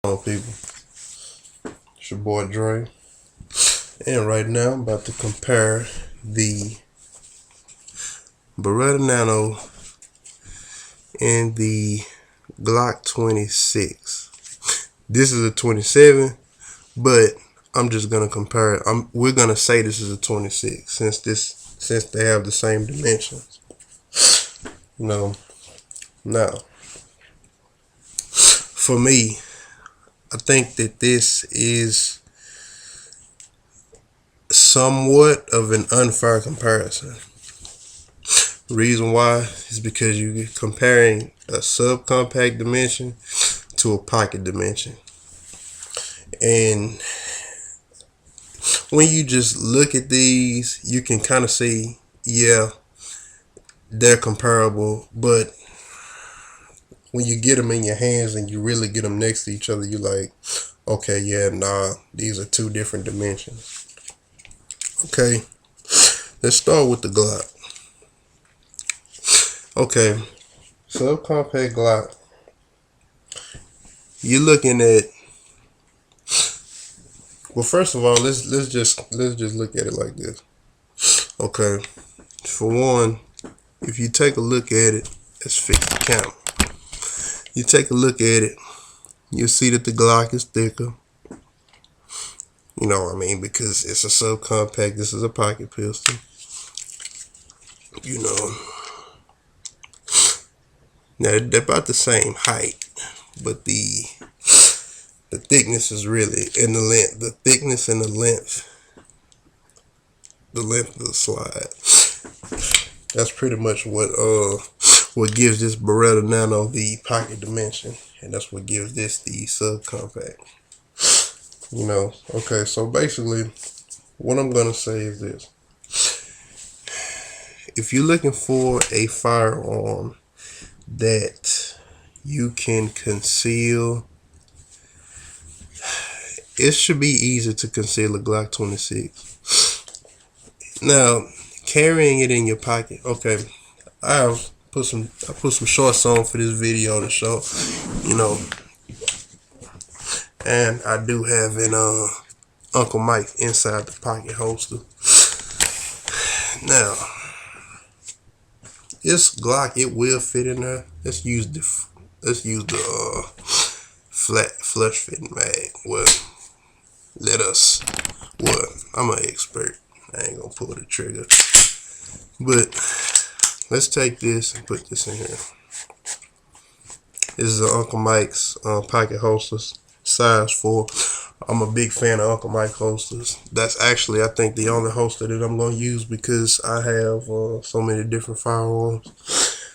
Hello people, it's your boy Dre, and right now I'm about to compare the Beretta Nano and the Glock 26. This is a 27, but I'm just gonna compare it. We're gonna say this is a 26 since they have the same dimensions. Now, for me, I think that this is somewhat of an unfair comparison. The reason why is because you're comparing a subcompact dimension to a pocket dimension. And when you just look at these, you can kind of see, yeah, they're comparable. But when you get them in your hands and you really get them next to each other, you're like, okay, yeah, nah, these are two different dimensions. Okay, let's start with the Glock. Okay, subcompact Glock. You're looking at, well, first of all, let's just look at it like this. Okay, for one, if you take a look at it, let's fix the camera. You take a look at it, you'll see that the Glock is thicker. You know what I mean? Because it's a subcompact. This is a pocket pistol. You know. Now they're about the same height, but the thickness is really in the length. The thickness and the length of the slide. That's pretty much what gives this Beretta Nano the pocket dimension, and that's what gives this the subcompact. You know, okay, so basically what I'm gonna say is this. If you're looking for a firearm that you can conceal, it should be easy to conceal a Glock 26. Now, carrying it in your pocket, okay, I put some shorts on for this video to show, you know, and I do have an Uncle Mike inside the pocket holster. Now, this Glock, it will fit in there. Let's use the flat flush fitting mag. Well, I'm an expert. I ain't gonna pull the trigger. But let's take this and put this in here. This is an Uncle Mike's pocket holsters, size 4. I'm a big fan of Uncle Mike holsters. That's actually, I think, the only holster that I'm going to use because I have so many different firearms.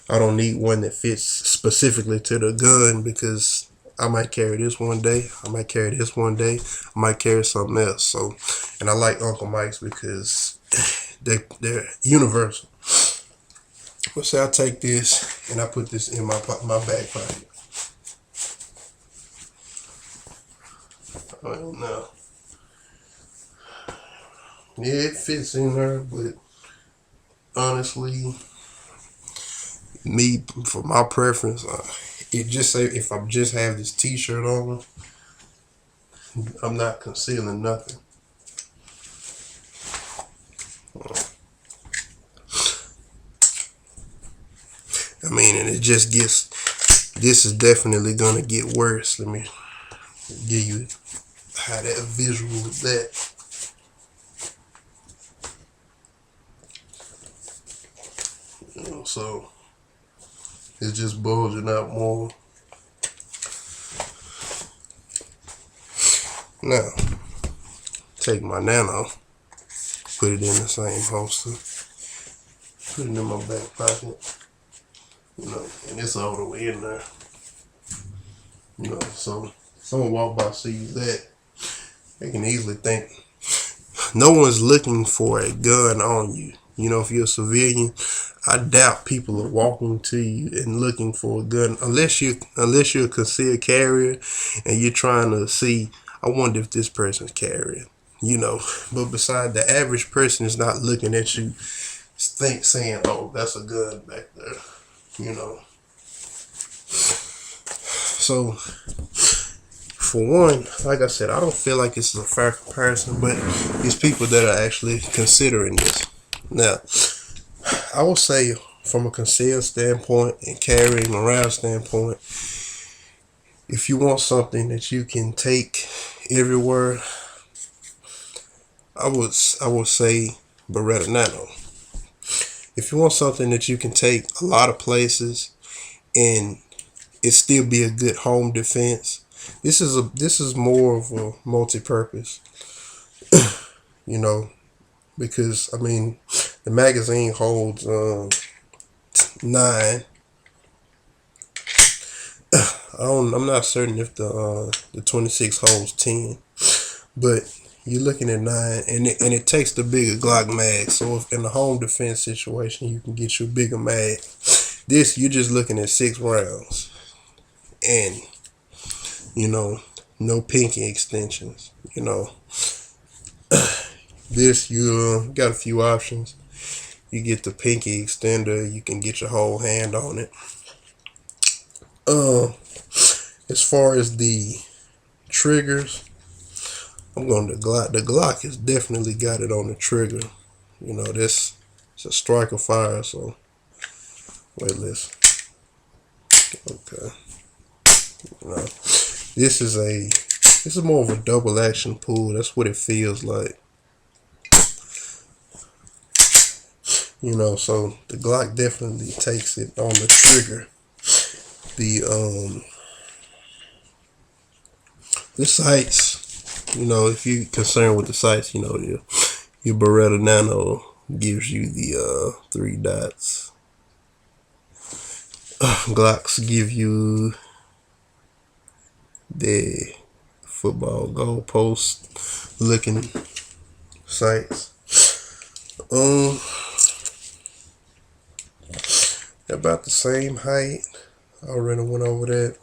I don't need one that fits specifically to the gun because I might carry this one day. I might carry this one day. I might carry something else. So, and I like Uncle Mike's because they're universal. Let's say I take this and I put this in my back pocket. I don't know. Yeah, it fits in there, but honestly, me, for my preference, it just say if I just have this t-shirt on, I'm not concealing nothing. I mean, and it just gets, this is definitely gonna get worse. Let me give you how that visual is that. You know, so it's just bulging out more. Now, take my Nano, put it in the same holster, put it in my back pocket. You know, and it's all the way in there. You know, so someone walk by sees that, they can easily think no one's looking for a gun on you. You know, if you're a civilian, I doubt people are walking to you and looking for a gun unless you're a concealed carrier and you're trying to see, I wonder if this person's carrying. You know, but beside the average person is not looking at you saying, oh, that's a gun back there. You know. So for one, like I said, I don't feel like this is a fair comparison, but it's people that are actually considering this. Now, I will say from a concealed standpoint and carrying around standpoint, if you want something that you can take everywhere, I would say Beretta Nano. If you want something that you can take a lot of places and it still be a good home defense, this is more of a multi-purpose, you know, because I mean the magazine holds 9. I'm not certain if the 26 holds 10, but you're looking at 9, and it takes the bigger Glock mag. So if in a home defense situation, you can get you a bigger mag. This, you're just looking at 6 rounds, and you know, no pinky extensions. You know, this, you got a few options. You get the pinky extender. You can get your whole hand on it. As far as the triggers, I'm going to Glock. The Glock has definitely got it on the trigger. You know, it's a striker fire. So wait, let's okay. You know, this is more of a double action pull. That's what it feels like. You know, so the Glock definitely takes it on the trigger. The sights, you know, if you're concerned with the sights, you know, your Beretta Nano gives you the 3 dots. Glocks give you the football goalpost looking sights. About the same height. I already went over that.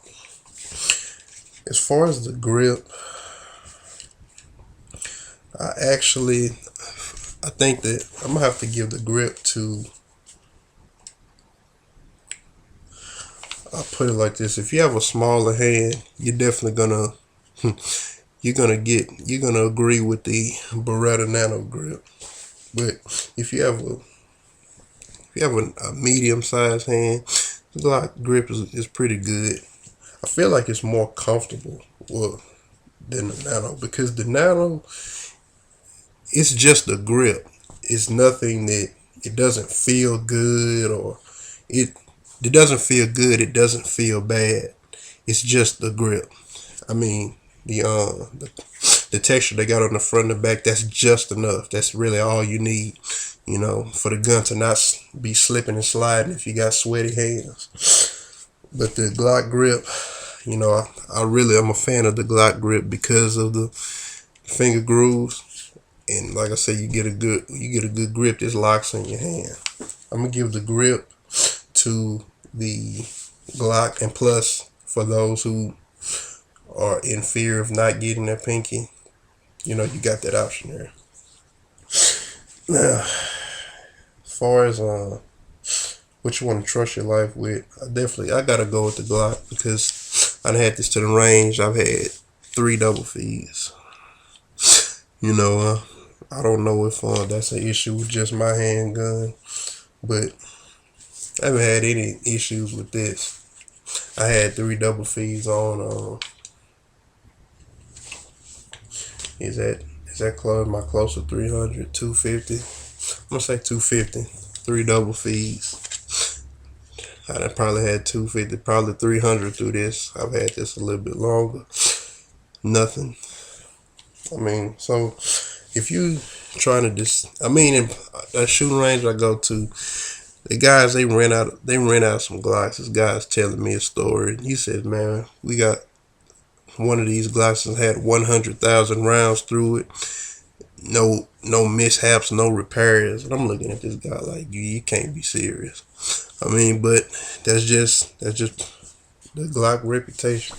As far as the grip, I think that I'm gonna have to give the grip to, I'll put it like this: if you have a smaller hand, you're definitely gonna you're gonna agree with the Beretta Nano grip. But if you have a medium sized hand, the Glock grip is pretty good. I feel like it's more comfortable than the Nano, because the Nano, it's just a grip. It's nothing that it doesn't feel good, or it doesn't feel good. It doesn't feel bad. It's just the grip. I mean, the texture they got on the front and the back, that's just enough. That's really all you need, you know, for the gun to not be slipping and sliding if you got sweaty hands. But the Glock grip, you know, I'm a fan of the Glock grip because of the finger grooves, and like I said, you get a good grip. This locks in your hand. I'm gonna give the grip to the Glock, and plus for those who are in fear of not getting their pinky, you know, you got that option there. Now, as far as what you want to trust your life with, I gotta go with the Glock, because I done had this to the range. I've had 3 double feeds. You know, I don't know if that's an issue with just my handgun, but I haven't had any issues with this. I had 3 double feeds on. Is that close? My close to 300, 250? I'm gonna say 250. 3 double feeds. I done probably had 250, probably 300 through this. I've had this a little bit longer. Nothing. I mean, so if you trying to in that shooting range I go to, the guys, they rent out some Glocks. This guy's telling me a story. He said, man, we got one of these Glocks that had 100,000 rounds through it. No mishaps, no repairs. And I'm looking at this guy like, you can't be serious. I mean, but that's just the Glock reputation.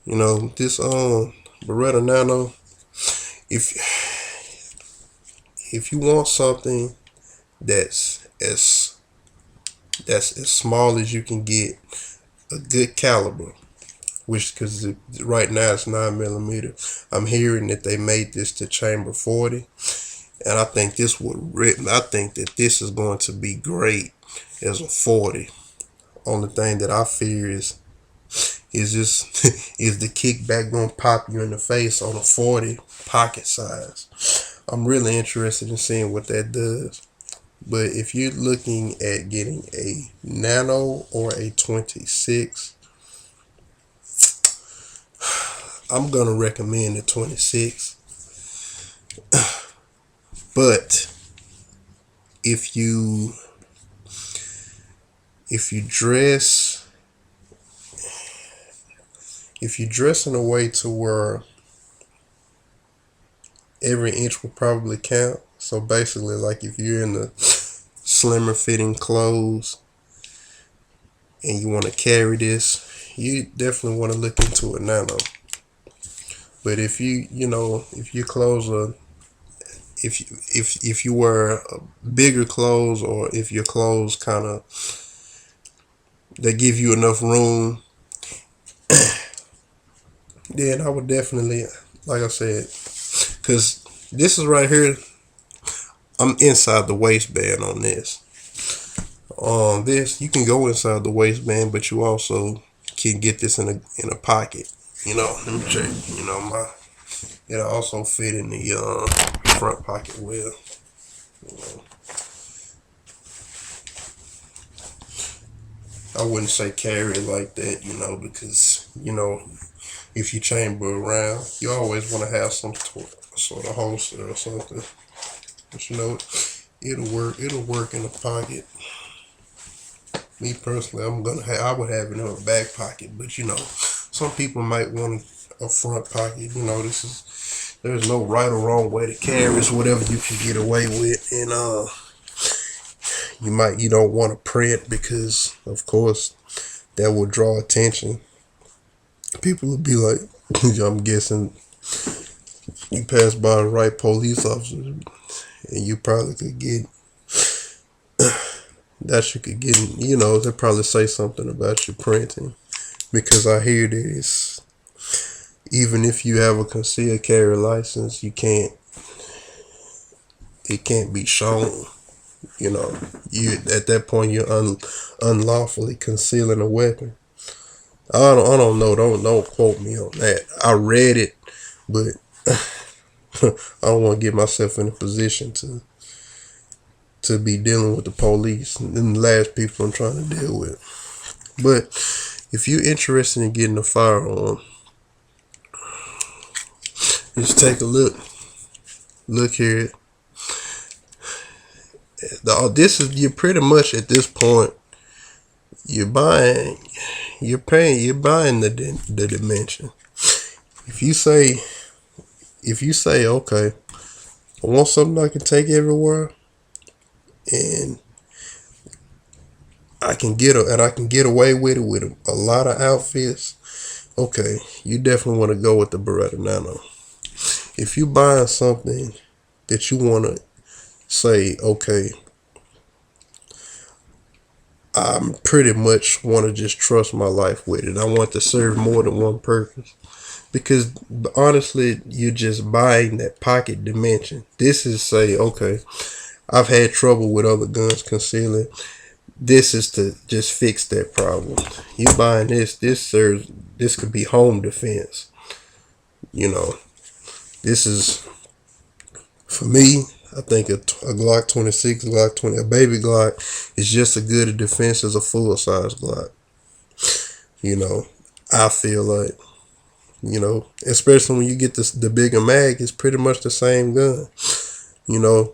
You know, this Beretta Nano, if you want something that's as small as you can get, a good caliber, which because right now it's 9mm. I'm hearing that they made this to chamber 40, and I think I think that this is going to be great as a 40. Only thing that I fear is just is the kickback gonna pop you in the face on a 40 pocket size. I'm really interested in seeing what that does. But if you're looking at getting a Nano or a 26, I'm gonna recommend the 26. But if you dress in a way to where every inch will probably count. So basically, like if you're in the slimmer fitting clothes and you want to carry this, you definitely want to look into a Nano. But if if your clothes are, if you wear bigger clothes, or if your clothes kind of, they give you enough room, then I would definitely, like I said, because this is right here, I'm inside the waistband on this. This, you can go inside the waistband, but you also can get this in a pocket. Let me check. It'll also fit in the front pocket well. I wouldn't say carry it like that, because if you chamber around, you always want to have some sort of holster or something. But it'll work. It'll work in a pocket. Me personally, I would have it in a back pocket, but some people might want a front pocket. There's no right or wrong way to carry. It's whatever you can get away with, and you don't want to print, because of course that will draw attention. People will be like, I'm guessing you pass by the right police officer, and you probably could get that you could get, they'll probably say something about your printing, because I hear that even if you have a concealed carry license, it can't be shown. You at that point you're unlawfully concealing a weapon. I don't know. Don't quote me on that. I read it, but I don't want to get myself in a position to be dealing with the police and the last people I'm trying to deal with. But if you're interested in getting a firearm, just take a look. Look here. You're pretty much at this point, you're buying the dimension. If you say, okay, I want something I can take everywhere, and I can get away with it with a lot of outfits, okay, you definitely want to go with the Beretta Nano. If you buying something that you want to say, okay, I pretty much want to just trust my life with it. I want to serve more than one purpose. Because honestly, you're just buying that pocket dimension. This is say, okay, I've had trouble with other guns concealing. This is to just fix that problem. You buying this could be home defense. This is, for me, I think a Glock 26, Glock 20, a baby Glock is just as good a defense as a full-size Glock. I feel like, especially when you get the bigger mag, it's pretty much the same gun. You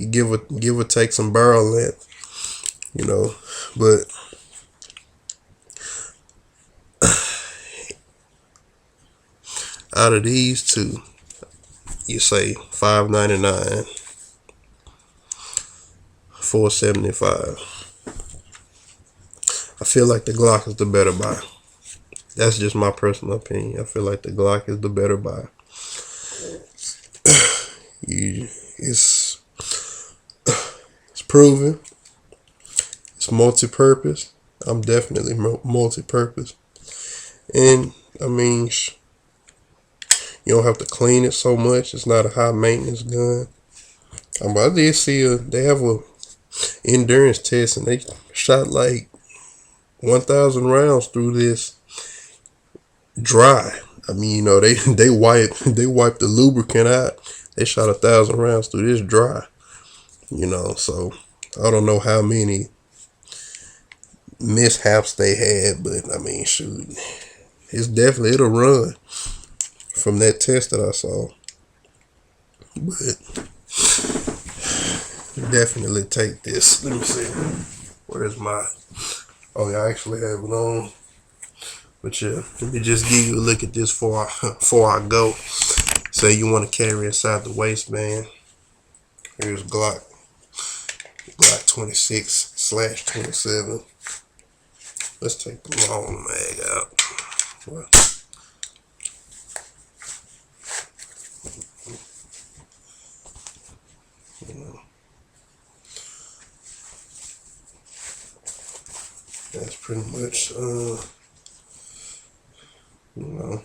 give or take some barrel length, but out of these two, you say $5.99, $4.75. I feel like the Glock is the better buy. That's just my personal opinion. I feel like the Glock is the better buy. It's proven. It's multi-purpose. I'm definitely multi-purpose. And I mean, you don't have to clean it so much. It's not a high maintenance gun. I did see they have a endurance test, and they shot like 1,000 rounds through this dry. I mean, you know, they wiped the lubricant out. They shot 1,000 rounds through this dry. You know, so I don't know how many mishaps they had, but I mean, shoot, it'll run from that test that I saw. But definitely take this. Let me see. Where's my? Oh yeah, I actually have it on. But yeah, let me just give you a look at this before I go. Say you want to carry inside the waistband. Here's Glock 26/27. Let's take the long mag out. Well, you know, that's pretty much you know.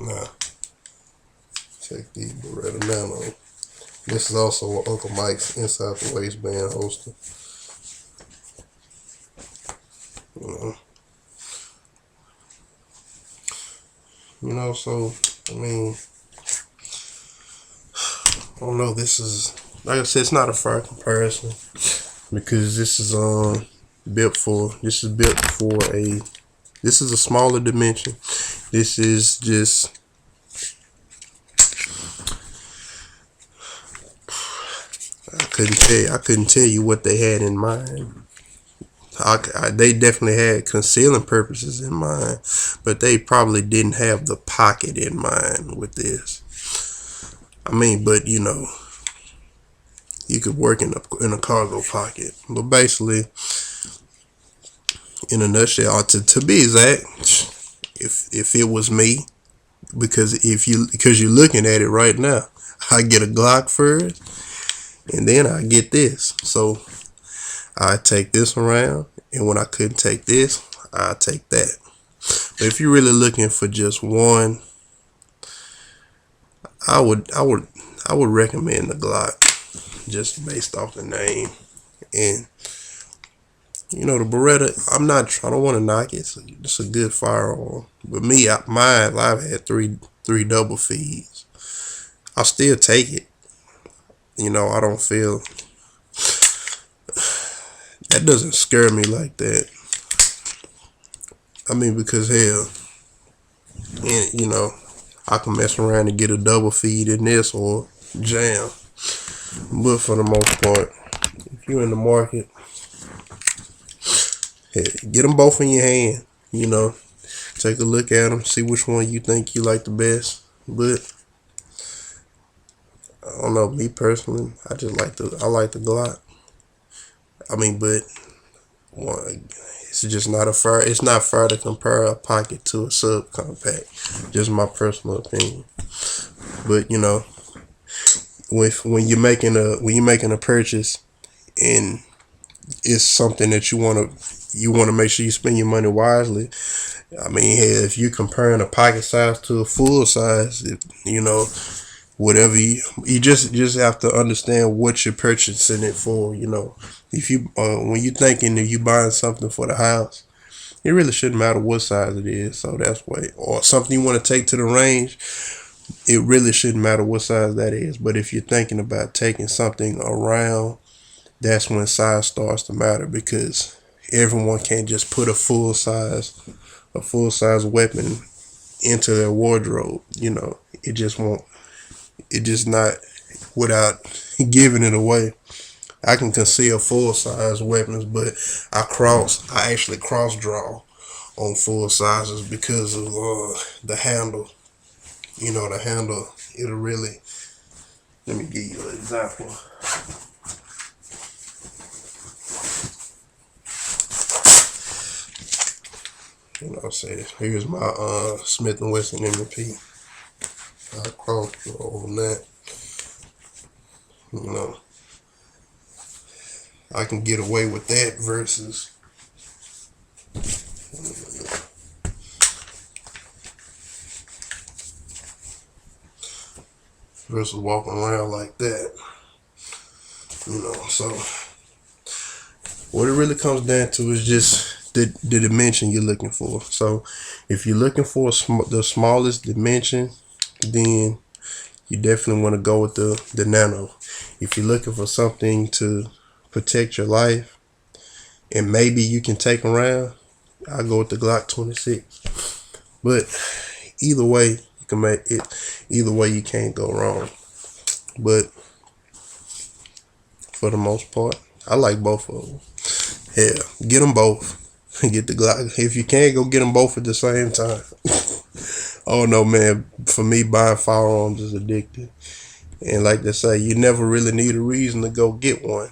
Now, take the Beretta Nano. This is also Uncle Mike's inside the waistband holster. So I mean, I don't know. This is, like I said, it's not a fair comparison because this is built for this is a smaller dimension. This is just, I couldn't tell you what they had in mind. They definitely had concealing purposes in mind, but they probably didn't have the pocket in mind with this. I mean, but you know, you could work in a cargo pocket. But basically, in a nutshell, to be exact, if it was me, because you're looking at it right now, I get a Glock first, and then I get this. So I take this around, and when I couldn't take this, I take that. But if you're really looking for just one, I would recommend the Glock, just based off the name. And you know, the Beretta, I don't want to knock it. It's a good firearm. But me, I've had three double feeds. I'll still take it. You know, I don't feel, that doesn't scare me like that. I mean, because hell, and you know, I can mess around and get a double feed in this or jam. But for the most part, if you're in the market, hey, get them both in your hand. You know, take a look at them, see which one you think you like the best. But I don't know, me personally, I like the Glock. I mean, but it's just not it's not fair to compare a pocket to a subcompact. Just my personal opinion. But you know, when you're making a purchase and it's something that you want to make sure you spend your money wisely. I mean, hey, if you're comparing a pocket size to a full size, you know, whatever you just have to understand what you're purchasing it for. You know, if you when you're thinking that you buying something for the house, it really shouldn't matter what size it is. So that's why, or something you want to take to the range, it really shouldn't matter what size that is. But if you're thinking about taking something around, that's when size starts to matter, because everyone can't just put a full size weapon into their wardrobe. You know, it just won't. It just not, without giving it away. I can conceal full size weapons, but I actually cross draw on full sizes because of the handle. You know, the handle, it'll really, let me give you an example. You know, say here's my Smith & Wesson M&P. I cross draw on that. You know, I can get away with that versus walking around like that. You know, so what it really comes down to is just the dimension you're looking for. So if you're looking for the smallest dimension, then you definitely want to go with the Nano. If you're looking for something to protect your life and maybe you can take around, I'll go with the Glock 26. But either way, you can make it. Either way, you can't go wrong. But for the most part, I like both of them. Yeah, get them both. Get the Glock. If you can't, go get them both at the same time. Oh no, man. For me, buying firearms is addictive. And like they say, you never really need a reason to go get one.